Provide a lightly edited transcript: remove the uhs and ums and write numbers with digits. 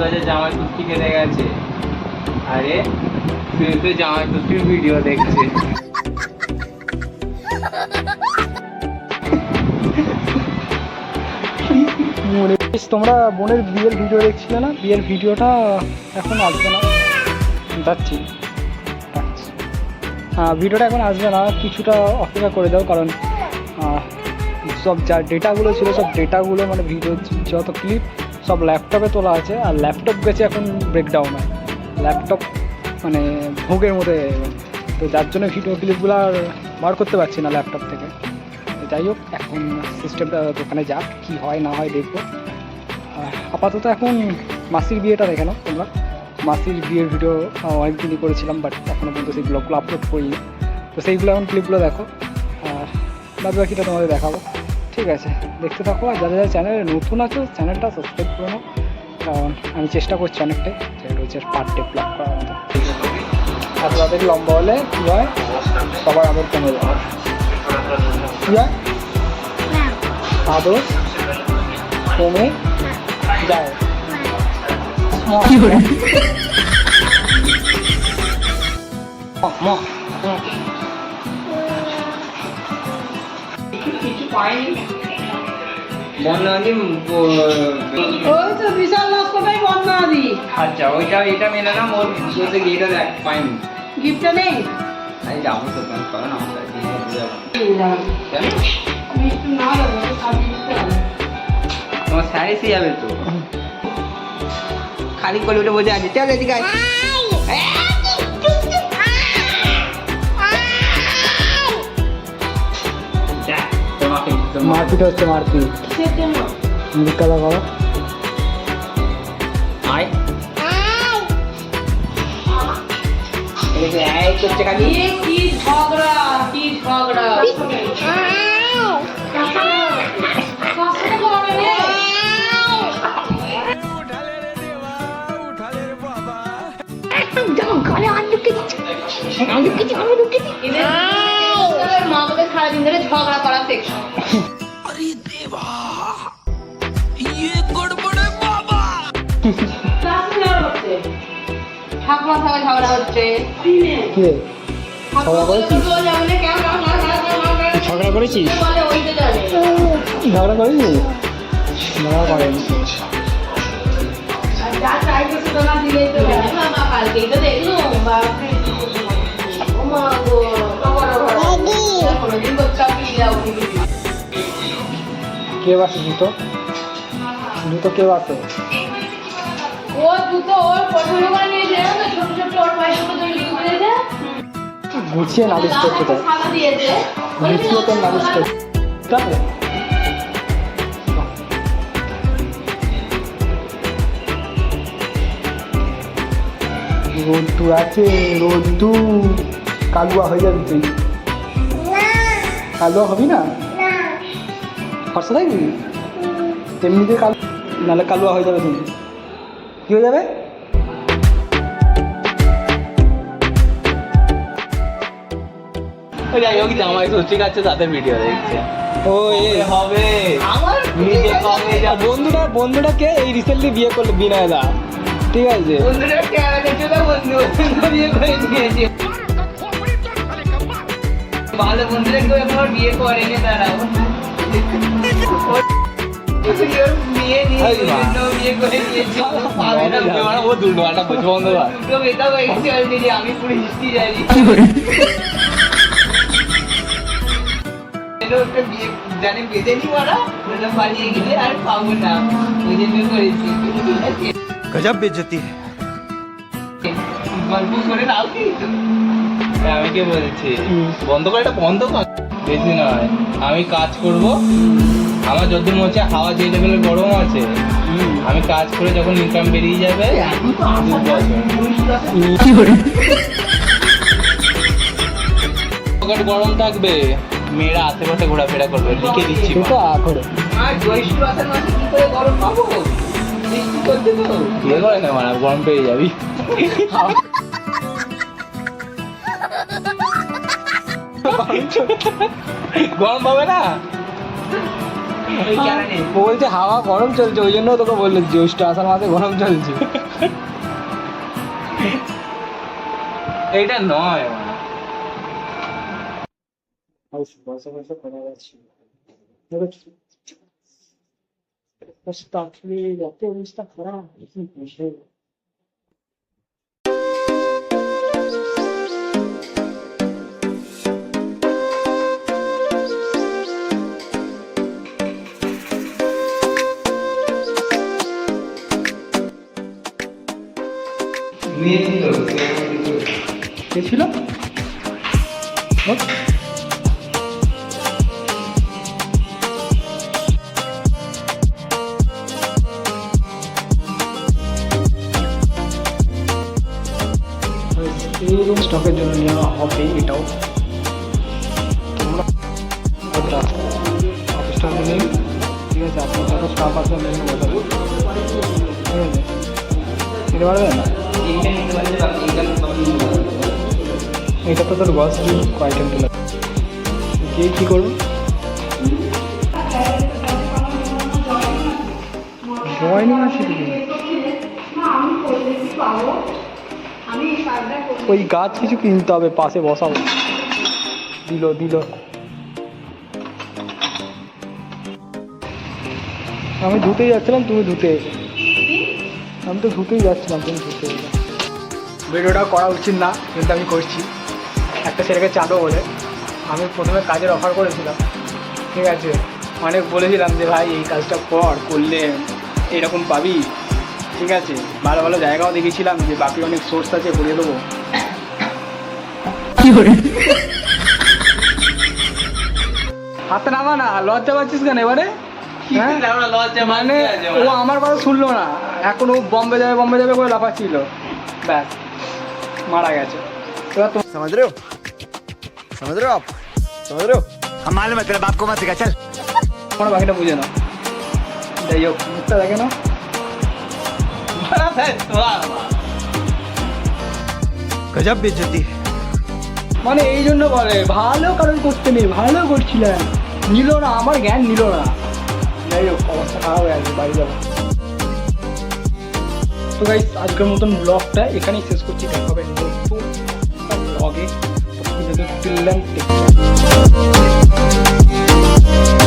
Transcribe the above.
বাজে জামাই ষষ্ঠী খেতে গেছে। আরে তুই জামাই ষষ্ঠীর ভিডিও দেখছে। তোমরা বোনের বিয়ের ভিডিও দেখছিলে না? বিয়ের ভিডিওটা এখন আসবে না, যাচ্ছি। ভিডিওটা এখন আসবে না, কিছুটা অপেক্ষা করে দাও, কারণ সব যা ডেটাগুলো ছিল সব ডেটাগুলো মানে ভিডিও যত ক্লিপ সব ল্যাপটপে তোলা আছে, আর ল্যাপটপ গেছে এখন ব্রেকডাউন হয়, ল্যাপটপ মানে ভোগের মধ্যে। তো যার জন্য ভিডিও ক্লিপগুলো আর বার করতে পারছি না ল্যাপটপ থেকে। যাই হোক, এখন সিস্টেমটা দোকানে যাক, কী হয় না হয় দেখবো। আপাতত এখন মাসির বিয়েটা দেখে নাও তোমরা। মাসির বিয়ের ভিডিও অনেকদিনই করেছিলাম, বাট এখনও পর্যন্ত সেই ব্লগগুলো আপলোড করিনি। তো সেইগুলো এখন ক্লিপগুলো দেখো, বাদ বাকিটা তোমাদের দেখাবো। ঠিক আছে, দেখতে থাকো। আর যারা যারা চ্যানেলে নতুন আছো চ্যানেলটা সাবস্ক্রাইব করে নাও, কারণ আমি চেষ্টা করছি অনেকটাই যে রোজের পার ডে ব্লগ করার মতো। আর তাদের লম্বা হলে কী হয়, সবার আদর কমে যায়। কী হয়? আদর কমে যায়। কি করে? কিছু পাইনি বন্যাদি। ওই তো বিশাল লস্করটাই বন্যাদি। আচ্ছা, ওইটা এটা মেলে না ওর ভিডিওতে গিয়েটা দেখ পাইনি। গিফটটা নেই। আমি যাবো তো, কেন করো না আমার সাথে যাবো। কেন? মিষ্টি না দেবো, সাবি দিতে হবে। তোমার শাড়ি সে যাবে তো, খালি করে উঠে বসে আছে। চল এদিকে আয়। মারপিট হচ্ছে, মারপিট। কিসের জন্য? জিজ্ঞাসা করো। আয় এই করছে খালি। এ কি ঝগড়া, কি ঝগড়া। কাছে করবে রে। এদের মাকে সারাদিন ধরে ঝগড়া করা শেখা। ঠাকুমার সঙ্গে ঝগড়া হচ্ছে। কে ঝগড়া করেছিস? ঝগড়া করেছিস? ঝগড়া করেছিস? ঝগড়া করেনি। যা চাইতেছে তোমরা দিলেই তো হবে। বাবা কালকেই তো দেখলুম, বাপরে ও মা গো, কোনোদিন কোথাও কি যাও? কে বাসে জুতো? জুতো কে বাসে? ও জুতো ওর পছন্দ করে নিয়েছে, ছোট ছোট ওর পায়ে ছোট ছোট জুতো দিয়েছে। গুছিয়ে নালিশ করতে তো, সাদা দিয়েছে। গুছিয়ে তো নালিশ করতে। ঠিক আছে, রোদ্দুর আছে, রোদ্দুর। কালুয়া হয়ে যাবি তুই। কালুয়া হবি না? ফর্সা থাকবি এমনিতে, কাল নাহলে কালুয়া হয়ে যাবে তুমি। কি হয়ে যাবে? যাই হোক, জামাই ষষ্ঠী খাচ্ছে তাদের ভিডিও দেখছে। ও এ হবে আমার নিজে কমে যাবে। বন্ধুটা কে এই রিসেন্টলি বিয়ে করলো, বিনয় দা। ঠিক আছে, বন্ধুরা কেন দেখছো না? বন্ধু বিয়ে করে নিয়েছে। ভালো বন্ধুরা কেউ এখন বিয়ে করেনি, দাঁড়াও। বিয়ে নিয়ে বিয়ে করে নিয়েছে। ও দুটো একটা পছন্দ হয়, দুটো বেটা হয়ে গেছে অলরেডি। আমি পুরো হিস্ট্রি জানি। বিয়ে জানি বেঁধে নি ওরা, বললাম পালিয়ে গেলে আর পাবো না, ওই জন্য করেছি। गजब बेइज्जती है। গল্প করে নাও কি? আমি কে বলছি বন্ধ করে, এটা বন্ধ কর। বেশি নয়, আমি কাজ করব। আমার যত মনে হচ্ছে হাওয়া যে লেভেলের গরম আছে, আমি কাজ করে যখন ইনকাম বেরিয়ে যাবে 2 বছর পকেট গরম থাকবে, মেয়েরা আশেপাশে ঘোরাফেরা করবে। লিখে দিচ্ছি। তুই তো করে আর জ্যৈষ্ঠ মাসের মাসে কি করে গরম পাবো? বৃষ্টি করতে তো বিয়ে করে না, মানে গরম পেয়ে যাবি। গরম পাবে না? বলছে হাওয়া গরম চলছে, ওই জন্য তোকে বললো জ্যৈষ্ঠ আষাঢ় মাসে গরম চলছে। এইটা নয় কে ছিল? স্টকের জন্য নেওয়া হবে এটাও। তোমরা অফিসটা নেই, ঠিক আছে? আপনার যত স্টাফ আছে মেনে বসাবো, ঠিক আছে? নিতে পারবেন? এটা তো তোর বস কয়েকজন তুলে গিয়ে কী করবো? জয়েনিং আছে ওই গাছ কিছু কিনতে হবে, পাশে বসাবো। দিল আমি ধুতেই যাচ্ছিলাম, তুমি ধুতে এলে। আমি তো ধুতেই যাচ্ছিলাম, তুমি ধুতে এলে। ভিডিওটা করা উচিত না, কিন্তু আমি করছি একটা ছেলেকে চাঁদো বলে। আমি প্রথমে কাজের অফার করেছিলাম, ঠিক আছে? অনেক বলেছিলাম যে ভাই এই কাজটা করলে এরকম পাবি, ঠিক আছে? ভালো ভালো জায়গাও দেখেছিলাম যে বাকি অনেক সোর্স আছে, বলে দেবো। হাতে নামা না, লজ্জা পাচ্ছিস কেন এবারে? হ্যাঁ, মানে ও আমার কথা শুনলো না, এখন ও বম্বে যাবে করে লাফাচ্ছিল, ব্যাস মারা গেছে। समझ रहे हो आप? समझ रहे हो? हम मालूम है तेरे बाप को मत सिखा, चल। কোনো বাকিটা বুঝে না, যাই হোক মুখটা দেখে না। गजब बेइज्जती है। মানে এই জন্য বলে ভালো কারণ করতে নেই, ভালো করছিলাম, নিল না, আমার জ্ঞান নিল না। যাই হোক অবস্থা খারাপ হয়ে আছে, বাড়ি যাবো। তো গাইস আজকের মতন ব্লগটা এখানেই শেষ করছি, দেখা হবে নতুন ব্লগে।